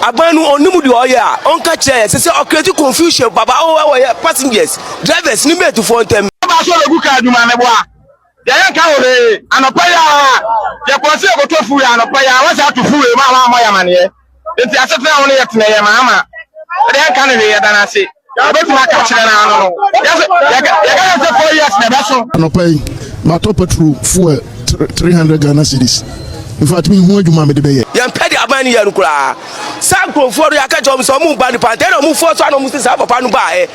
Abanu onimu di oya on ka che say create confusion baba passengers drivers ni metu for them ba so legu ka aduma me boa ya yanka ore anopa ya ya kwase go to fu ya anopa ya wa sa to fu e ma ya mane enti asetra won ye tene ye mama de yanka ne ye dana se ya betu ma ka chire na no ya ga se 4 years na beso anopa yi ma to petrol fuel 300 Ghana cedis. In fact, me who you mama de be. Yan pedi abani ya nkura. Sa krofo ya ka jom so mu ba ni pante na mu fo so na mu sa papa no ba e.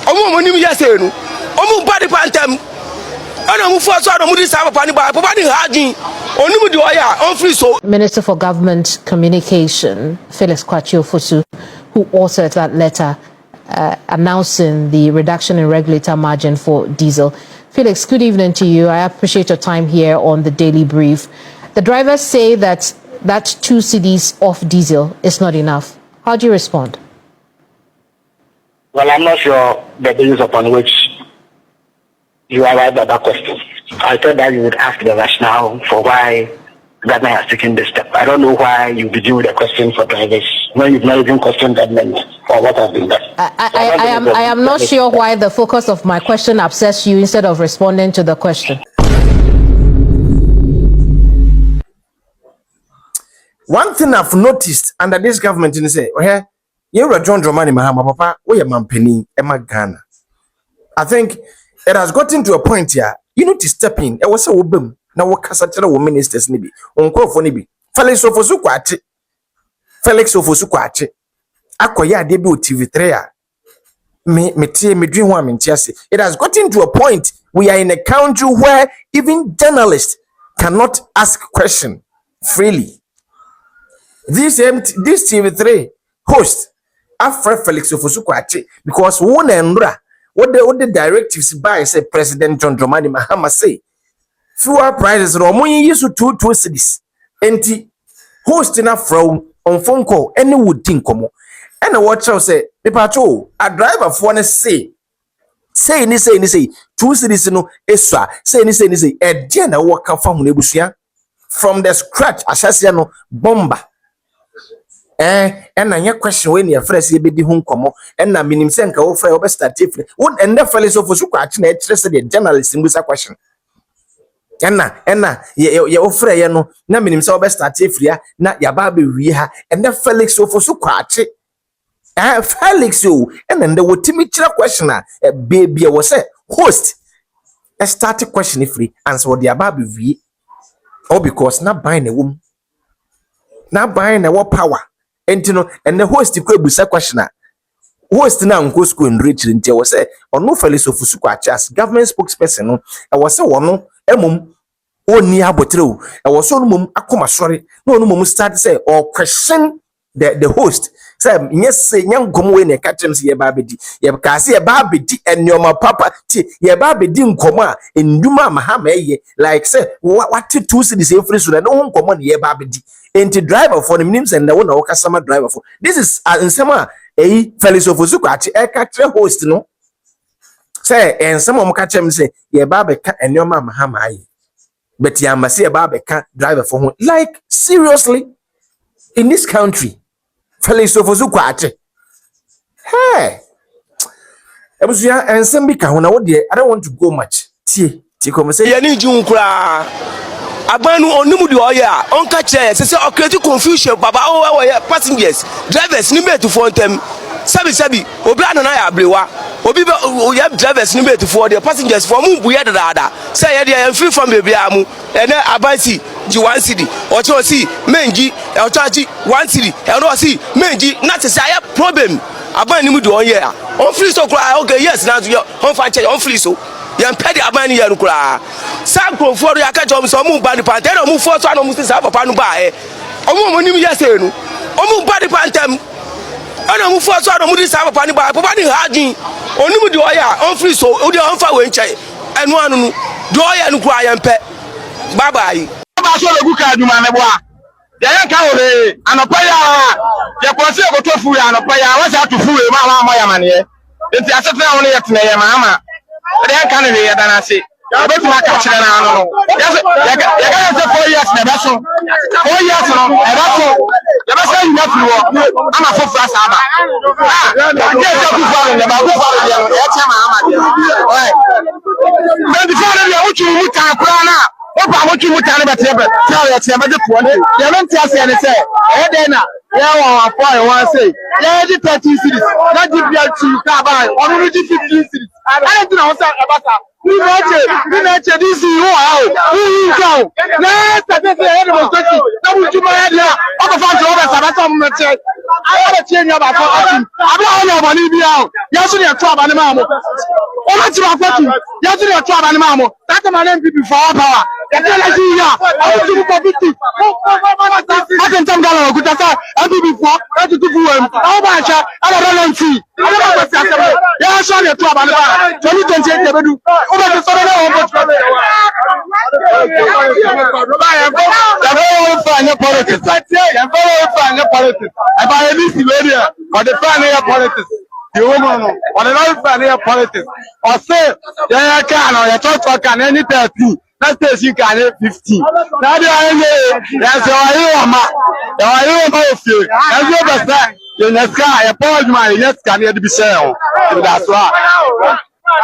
Omo nim yese nu. Omo ba di pantem. Ana mu fo so na mu di sa papa ni ba. Papa ni hagin. Onimu di oya on free so. Minister for Government Communication, Kwakye Ofosu, who authored that letter announcing the reduction in regulator margin for diesel. Felix, good evening to you. I appreciate your time here on the Daily Brief. The drivers say that 2 cedis off diesel is not enough. How do you respond? Well, I'm not sure the basis upon which you arrived at that question. I thought that you would ask the rationale for why government has taken this step. I don't know why you begin with a question for drivers when you've not even questioned government or what has been done. I am not sure why the focus of my question upsets you instead of responding to the question. One thing I've noticed under this government is say, okay, you're a John Dramani Mahama Papa, we are Mampeni, Emma Ghana. I think it has gotten to a point here. You need to step in. It was a woman. Now what Casatera ministers nibi. Unko for nibi. Felix Ofosu Kwakye. Felix Ofosu Kwakye. Akoya debut TV3. Me dream one in Chelsea. It has gotten to a point we are in a country where even journalists cannot ask questions freely. This TV3 host after Felix Ofosu Kwakye because one embra what the directives by say President John Dramani Mahama say fuel prices no mo use to 2 cedis enti host na from on phone call any would think komo and watch out say patrol a driver for na say 2 cedis no extra say e dia na work fa hu na ebusua from the scratch ashasia no bomber. And na question when your friends be di hu nkomo and na minim se nka wo frɛ wo be start frɛ won and the Felix Ofosu Kwakye na ekyere the journalist mbusa question and na ye wo frɛ ye no na minim se wo be start frɛ na ya ba be wie ha and the Felix Ofosu Kwakye Felix o and the wotimi kyerɛ question na baby wo say host a start question free answer what the ba be wie all because na ban na wom na ban na wo power. And the host could be a questioner. Host now go school in rich in was say, or no Felix Ofosu Kwakye as government spokesperson. I was so one emum only abotro. I was so mum akoma sorry. No mum start say or question the host. Say yes, say young come when a catch him see a babidi. Ye kasi a babidi and your papa ye babidi nkoma in Duma Mahame like say what 2 cedis every so that no come on ye babidi. Enti driver for the names and the one or customer driver for this is in summer Felix Ofosu Kwakye catch host no say and some of catch him say ye babeka and your mama Mahama but ya must see a babeka driver for home like seriously in this country Felix Ofosu Kwakye hey ebusuya and some bika hona wo de I don't want to go much tie conversation ye ni ji nkura Abanu onimu di oya on ka che say create confusion baba passengers drivers ni metu for them sabi obi anana ya abrewa obi be ya drivers ni metu for the passengers for mu buye dada say ye dey free from baby amu ene abansi ji 1 cedi ocho si menji ocho ji 1 cedi e no si menji na say ya problem abanu nimu di oya on free so okay yes na on fa che on free so yan pedi abani ya nkura sa krofo ya ka jom so mu ba ni pante na mu fo so na mu sa papa no ba omo nim yese nu omo ba ni pantem ana mu fo so na mu di sa papa ni ba papa ni hagin onimu di oya on free so o di on fa we nche enu anu nu di oya nkura yan pe bye bye ba so legu ka aduma me boa ya yanka ore anopa ya kwase go to fu ya anopa ya wa sa to fu ma ya mane enti asetra won ye tene ye mama they can be dana say ebe tuma ka kyerɛ na ano no yɛka sɛ 4 years na ɛbɛ so 4 years no ɛbɛ so yɛbɛ sɛ nyina firi hɔ ama foforɔ asa aba ɔgye sɛ kufa no ne baako fa no deɛ no yɛkyɛ ma ama deɛ mɛdi fa no deɛ wotwi mu tan koraa no a wopa wotwi mu tan no bɛteɛ bɛ sɛ yɛkyerɛ bɛgye toɔ no deɛ mente aseɛ ne sɛ ɛyɛ dɛn na yɛwɔ afɔ a yɛwɔ ase yɛgye 13 cities na gye bia twi kaa ba ɔno no gye 15 cities ɛne nti na wo sɛ ɛbasa Ninache DC wao. Wao. Na sasa yeye mtoto na mjuma yeye akafanya over sabata mmeche. Ayale tienya ba ko ati. Abi ona ba ni bia. Yesu ne to aba ne maamo. Ona ti ba kwatu. Yesu ne to aba ne maamo. That man MPP for power. Yete la ji ya. Awu ti ko biti. Aten tam gala okuta sa MPP for etu tu fuem. Awu ba cha ala relency. Ala ba sa sa. Yesu ne to aba ne ba. 2028 debedu.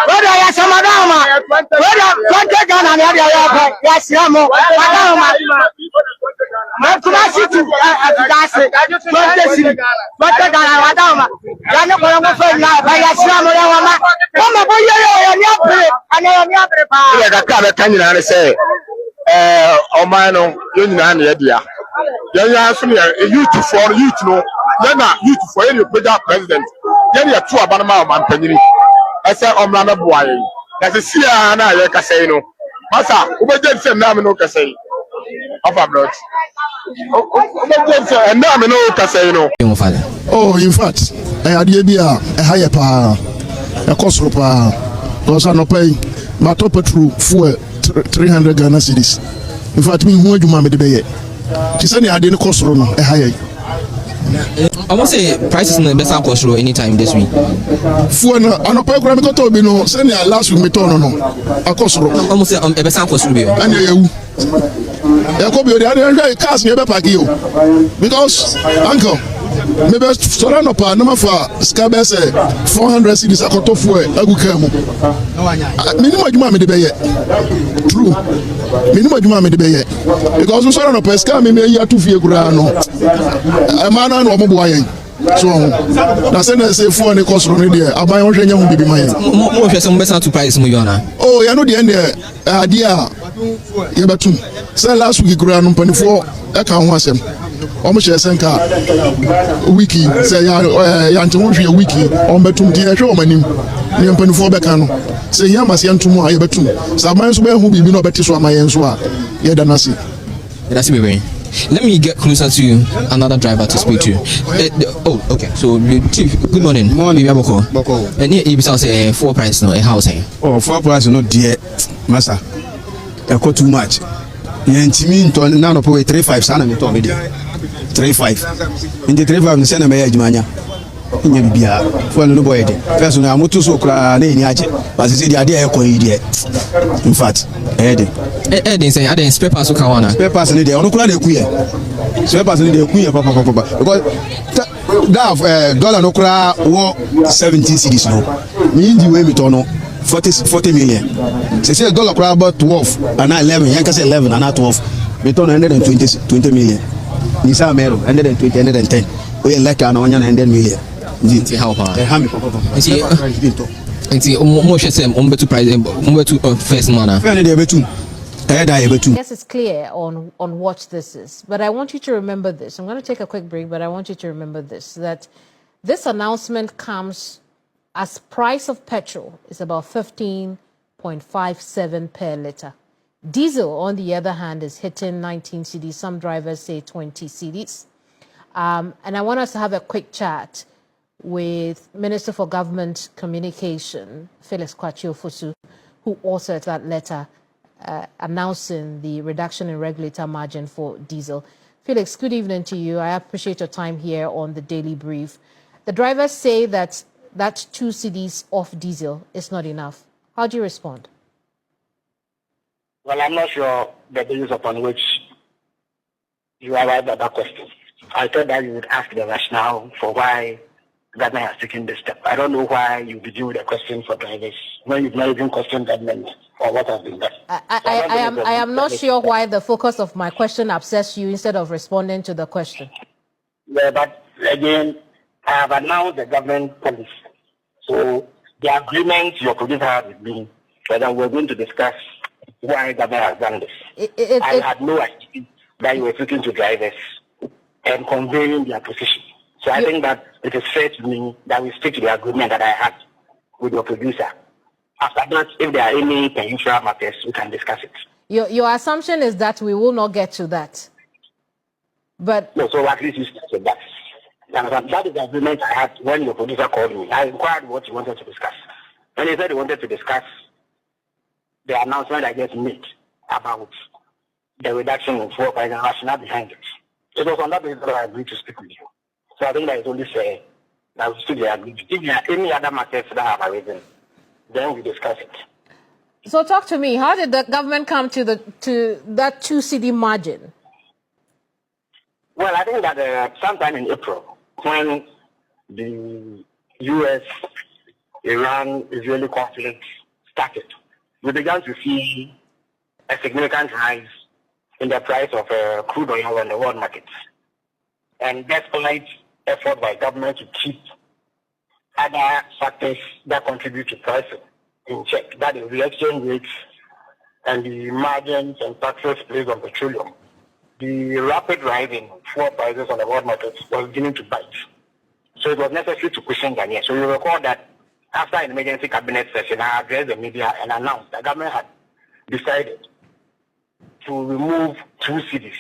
Whether I am Madama, whether Kwakye Ghana and Yaya, yes, Yamo, Madama, Matumasi, Dasi, Kwakye Ghana, Madama, Yana Kwakye, yes, Yamo, Yama, Mama, boy, and Yabre, the car can say, Omano, Union, Yadia. Youth for youth, no, then youth for any president. Then you are 2 Abanama man penny. Ese omrana boye na se sia na ye kasai no masa ubeje se na me no kasai ofa blood ubeje se na me no kasai no oh in fact ade bia haye pa e kosoro pa because no pay my top petrol fuel 300 Ghana cedis in fact me hu adwuma me de beye ti se ne ade ne kosoro no haye I want to say prices in the best control anytime this week. For no, I no pay grant me to be no. Send ya last week me turn no. Akosoro. Almost say a best control be. And you. Ya ko be the other cars me be park you. Because uncle maybe so no pa no for scabe say 400 cedis akoto fuel aguka mu. Minimum adwuma me de be ye. True. Minimum adwuma me de be ye. Because so no pa scam me ya to fie kura no. Amana no mo boyen. So na say for any cost on there aban won hwenya hu bibi man mo hwe se mo besa to price mo yona oh ya no de end dia ye betum say last week kura no panifo e ka ho asem o mo hye senka wiki say ya nti won hwe wiki o betum di e hwe o manim ne panifo be ka no say ya mase ntum a ye betum say aban so be hu bibi no beti so amayen so a ye da na se let me get closer to you, another driver to speak to. Oh, okay. So, Chief, good morning. Morning, Boko. And you say 4 price no a house. Oh, 4 price no dear, massa. I got too much. Yentimi to na no powe 35 sana me to me dia. 35. In the 35 send na me adwumanya. Nya bibia. For no boy dey. First na moto so kra na eni age. But say dia dey e ko yi dey. In fact, They say, I didn't spare parts of Kawana. Spare parts in the on kura dey ku ye. Spare parts in the ku ye papa. Because that dollar no kura 70 cedis no. Me indi we me to no 40 million. Say dollar kura about 12 and 11. Yanka say 11 and 12. Me to 120 million. Nisa mero 120 110. We like an 100 million. Nti how pa nti mo hwe sem mo betu price mo betu first mana Yes, it's clear on what this is, but I want you to remember this. I'm going to take a quick break, but I want you to remember this, that this announcement comes as price of petrol is about 15.57 per litre. Diesel, on the other hand, is hitting 19 cedis. Some drivers say 20 cedis. And I want us to have a quick chat with Minister for Government Communication, Kwakye Ofosu, who authored that letter announcing the reduction in regulator margin for diesel. Felix, good evening to you. I appreciate your time here on the Daily Brief. The drivers say that 2 cedis off diesel is not enough. How do you respond? Well, I'm not sure the basis upon which you arrived at that question. I thought that you would ask the rationale for why government has taken this step. I don't know why you begin with a question for drivers when you've not even questioned government or what has been done. I am not sure why the focus of my question upsets you instead of responding to the question. Yeah, but again, I have announced the government policy. So the agreement your producer has with me, whether we're going to discuss why government has done this. I had no idea that you were speaking to drivers and conveying their position. So I think that it is fair to me that we stick to the agreement that I had with your producer. After that, if there are any peninsular matters, we can discuss it. Your assumption is that we will not get to that. But no, so at least you stick to that. That is the agreement I had when your producer called me. I inquired what he wanted to discuss. When he said he wanted to discuss the announcement I just made about the reduction in fuel price and rationale behind it. It was on that basis that I agreed to speak with you. So I think that it's only fair that we still agree. If there are any other matters that have arisen, then we discuss it. So talk to me. How did the government come to that 2 cedi margin? Well, I think that sometime in April, when the U.S.-Iran-Israeli conflict started, we began to see a significant rise in the price of crude oil on the world markets. And despite effort by government to keep other factors that contribute to pricing in check, that is the exchange rates and the margins and taxes placed on petroleum, the rapid rise in fuel prices on the world markets was beginning to bite. So it was necessary to question Ghanaians. So you recall that after an emergency cabinet session, I addressed the media and announced the government had decided to remove 2 cedis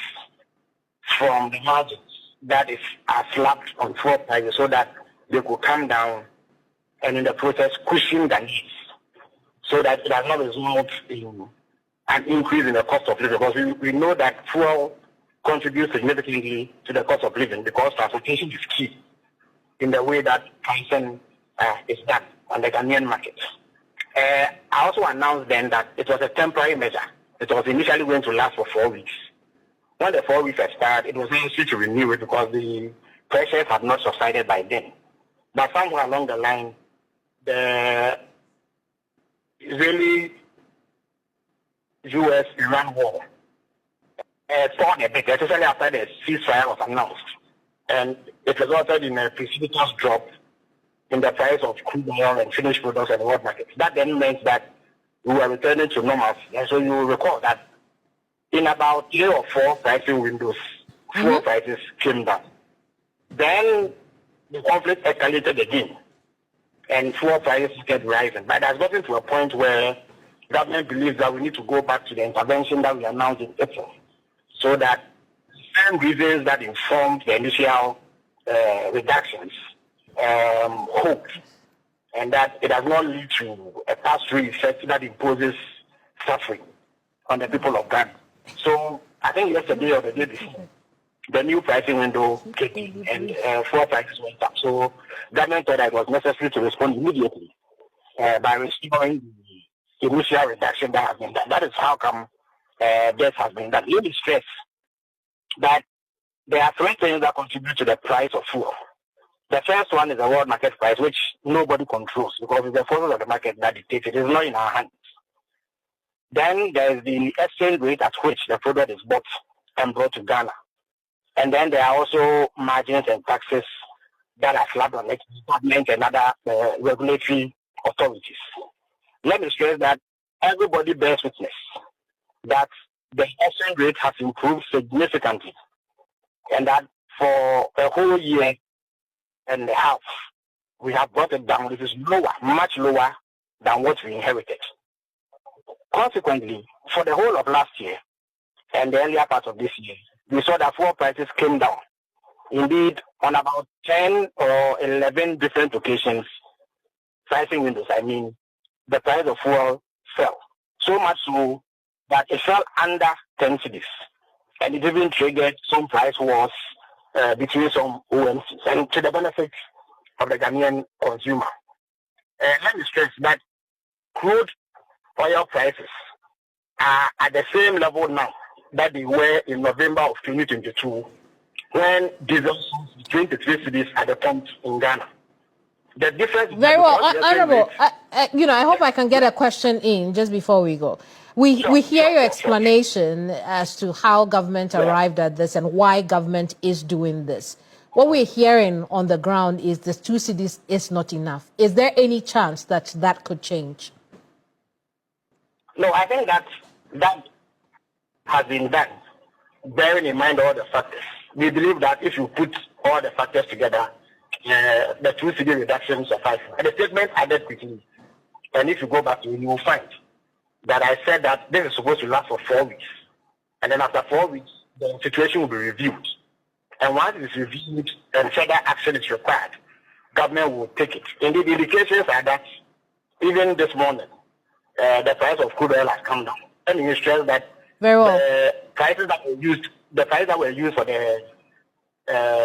from the margins that are slapped on fuel prices so that they could come down and in the process cushion the needs so that it has not resulted in an increase in the cost of living, because we know that fuel contributes significantly to the cost of living because transportation is key in the way that pricing is done on the Ghanaian market. I also announced then that it was a temporary measure. It was initially going to last for 4 weeks. When the 4 weeks expired, it was necessary to renew it because the pressures had not subsided by then. But somewhere along the line, the Israeli-US-Iran war stalled a bit, especially after the ceasefire was announced. And it resulted in a precipitous drop in the price of crude oil and finished products in the world market. That then meant that we were returning to normalcy. And so you will recall that in about 3 or 4 pricing windows, fuel prices came down. Then the conflict escalated again, and fuel prices kept rising. But it has gotten to a point where government believes that we need to go back to the intervention that we announced in April, so that the same reasons that informed the initial reductions hold, and that it does not lead to a pass-through effect that imposes suffering on the people of Ghana. So I think yesterday or the day before, the new pricing window came in and fuel prices went up. So government thought that it was necessary to respond immediately by restoring the initial reduction that has been done. That is how come this has been done. Let me stress that there are 3 things that contribute to the price of fuel. The first one is the world market price, which nobody controls because it's the forces of the market that dictate it. It is not in our hands. Then there is the exchange rate at which the product is bought and brought to Ghana. And then there are also margins and taxes that are slapped on the government and other regulatory authorities. Let me stress that everybody bears witness that the exchange rate has improved significantly, and that for a whole year and a half, we have brought it down. It is lower, much lower than what we inherited. Consequently, for the whole of last year and the earlier part of this year, we saw that fuel prices came down. Indeed, on about 10 or 11 different occasions, pricing windows, the price of fuel fell. So much so that it fell under 10 cedis. And it even triggered some price wars between some OMCs and to the benefit of the Ghanaian consumer. Let me stress that crude oil prices are at the same level now that they were in November of 2022 when diesel was 23 cities at the pump in Ghana. The difference. Very well, Honorable. I hope I can get a question in just before we go. We hear your explanation as to how government arrived at this and why government is doing this. What we're hearing on the ground is the 2 cities is not enough. Is there any chance that that could change? No, I think that has been done, bearing in mind all the factors. We believe that if you put all the factors together, the 2 city reduction suffices. And the statement added quickly, and if you go back to it, you will find that I said that this is supposed to last for 4 weeks. And then after 4 weeks, the situation will be reviewed. And once it is reviewed and further action is required, government will take it. Indeed, the indications are that even this morning, the price of crude oil has come down. And you stress that the prices that were used for the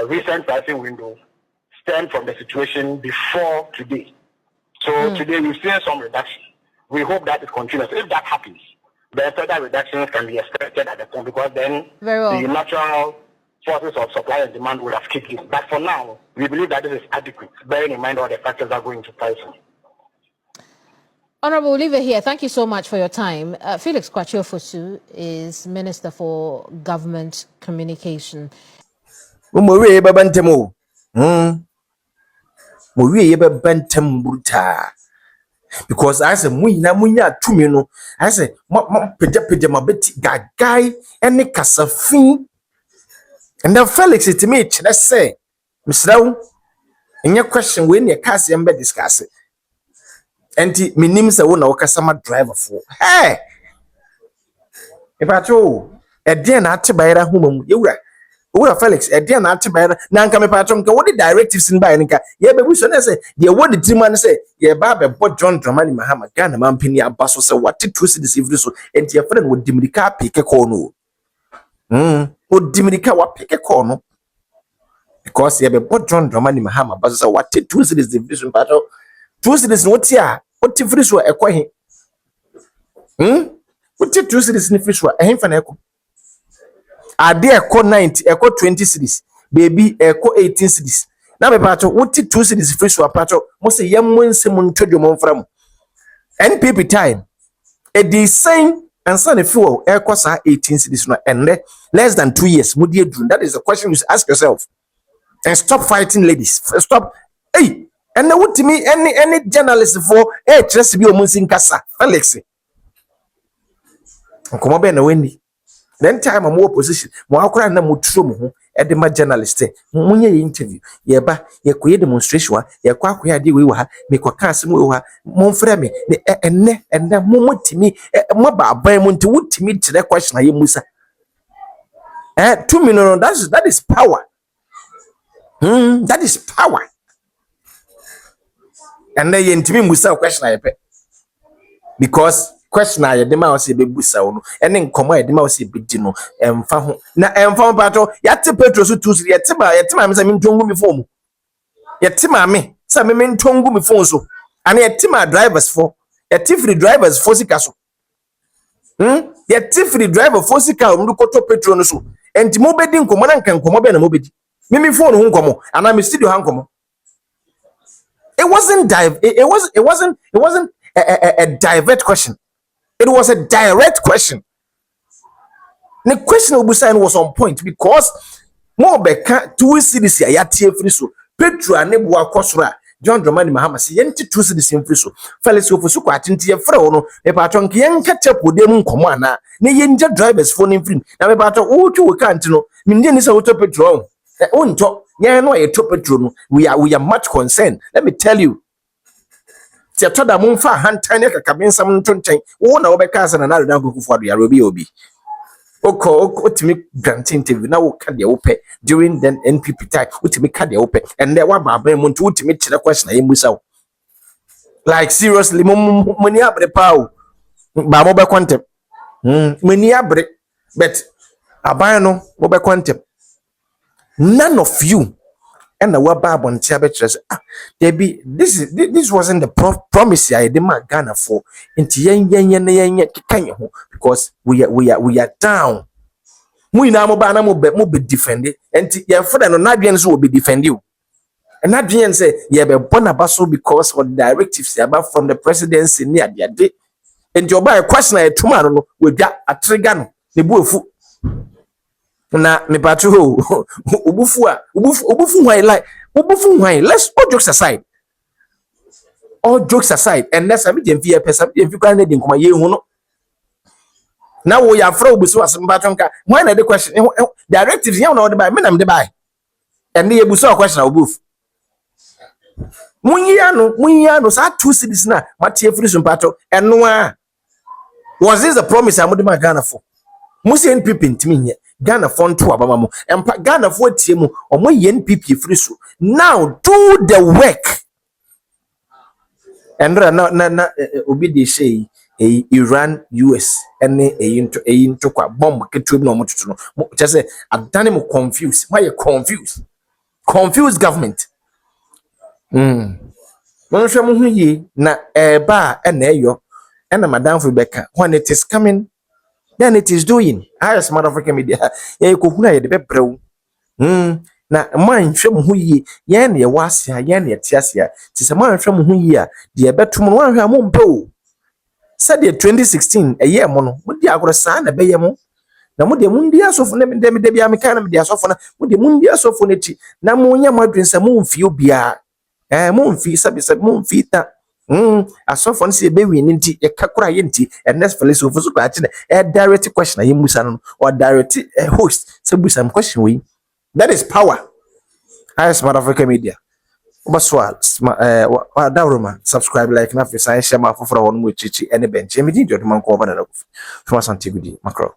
recent pricing window stem from the situation before today. So today we've seen some reduction. We hope that it continues. If that happens, then further reductions can be expected at the point, because then the natural forces of supply and demand would have kicked in. But for now, we believe that this is adequate, bearing in mind all the factors that go into pricing. Honorable, we'll leave it here. Thank you so much for your time. Felix Kwakye Ofosu is Minister for Government Communication. Because I said, munya tumino. I said, peja mabeti gagai any kasafin. And then Felix it me, let's say, Miss Row, in your question, when your cast and be discuss it. And me name's a one or customer driver for. Hey, if I told a dear not to buy a home, you were. Oh, Felix, a dear not to buy a non-coming patron. What the directives in Bionica? Yeah, but we should say, yeah, what did Timan say? Yeah, Baba, what John Dramani Mahama, Ghana, Mampini, Abasso, so what to twist this if so, and your friend would diminica pick a corner. Would diminica what pick a corner? Because you have what John Dramani Mahama, but so what to twist this division battle. Twist this not here. What if this were a quay? What if twist this in fish were a him echo? Are there echo 90, echo 20 cities, baby, echo 18 cities. Now, my patro, what if 2 cities fish were patro? Most a young one, someone told you from NPP time. A design and son of fuel, echo 18 cities, and less than 2 years. Would you do? That is the question you ask yourself. And stop fighting, ladies. Stop. Hey. And now what to me any journalist for just be almost in casa Felix. Come on, Wendy. Then time I'm more position. More cry na mutrum at the journalist. Munya interview. Yeba, ye queer demonstration, ye Kwakye di we were, make a cast more frame, and then moment to me, Maba by Monte wood to meet to that question. I musa. 2 million, that is power. That is power. And then you intimate Musa question I pay. Because question I the mouse be busa and then come the mouse be dino and found battle yet petrol so to yatima I mean tongu me form. Yatima me, some men tongu me phone so and yatima drivers for yatifri drivers for sikaso. Yatifri driver for sika umdukoto petrol so and Timobedin command can come up and mobedi. Mimi phone home come and I'm still home. It wasn't a divert question. It was a direct question. The question of Busan was on point because more beka 2 cities ya tie free so Petro anebu akosora John Dramani Mahama say yenti 2 cities free so Felix Ofosu kwa tinti ye frɛ no me patron ke yenka tepode mu nkomo ana ne yenja drivers phone free na me patron wo twu wo kanti no me ndi ni say wo to Petro onto yeah, no, a top petrol. We are much concerned. Let me tell you. Si atoda mumfa hantane ka kabin sam tonchen. Wo na obeka na na go for the obi. Oko otimi granting TV na wo ka de ope during then NPP time. Otimi ka de ope and there wa baba muntu otimi chira question na yembusa. Like seriously moni abre pawo. Ba mo be kwantem. Moni abre but aban no mo be kwantem. None of you na waba abontia be kire there be this wasn't the promise I dey ma Ghana for nti yen kan ho because we are down mu ina mo ba na mo be defend nti ye for no na dwen so we be defend you and that dwen say ye be born abaso because of the directives about from the presidency ni ade nti oba e question e tuma no we dwa atrega no ne bu efu na me patro ho obufu why like obufu why let's all jokes aside and let's am dem fi person dem fi kan na de nkoma ye hu no na wo ya fra obusu asem patro nka why na the question directives ya na wo de buy me na me de buy and ye busu question obufu munyi ano sa 2 cities na matie free so patro eno a was this the promise amode ma Ghana for musi NPP ntimi nye Ghana font to abamamo empa Ghana for tie mu omo ye NPP free so now do the work and na obi dey say Iran US ene eyinto kwa bomb ketu bi na omo tutu no say adane mo confused why you confused government Mon hwe mo hu yi na eba na eyo na madam for beka when it is coming then it is doing as motherfucking media ye ko huna ye de bebrew na man hwe mo hu yi ye na ye wasia ye na ye tiasia ti se man hwe mo hu yi a de betum no wan hwe mo mpo said 2016 eye mo no mo di agoro sa na beye mo na mo de mo ndi asofo na de bia me kan na me de asofo na mo de mo ndi asofo na ti na mo nya madwensa mo mfi obia mo mfi sabi mo mfi ta asofo nse be wi nti e kakura ye nti and next fellow so kwa ati na direct question na ye musa no or direct host say busa question we that is power as motherfucker media obaswa dawroma subscribe like na fisa share ma foforo won mu chichi ene bench e mi di jodman ko bana na ko fuma santi gudi macro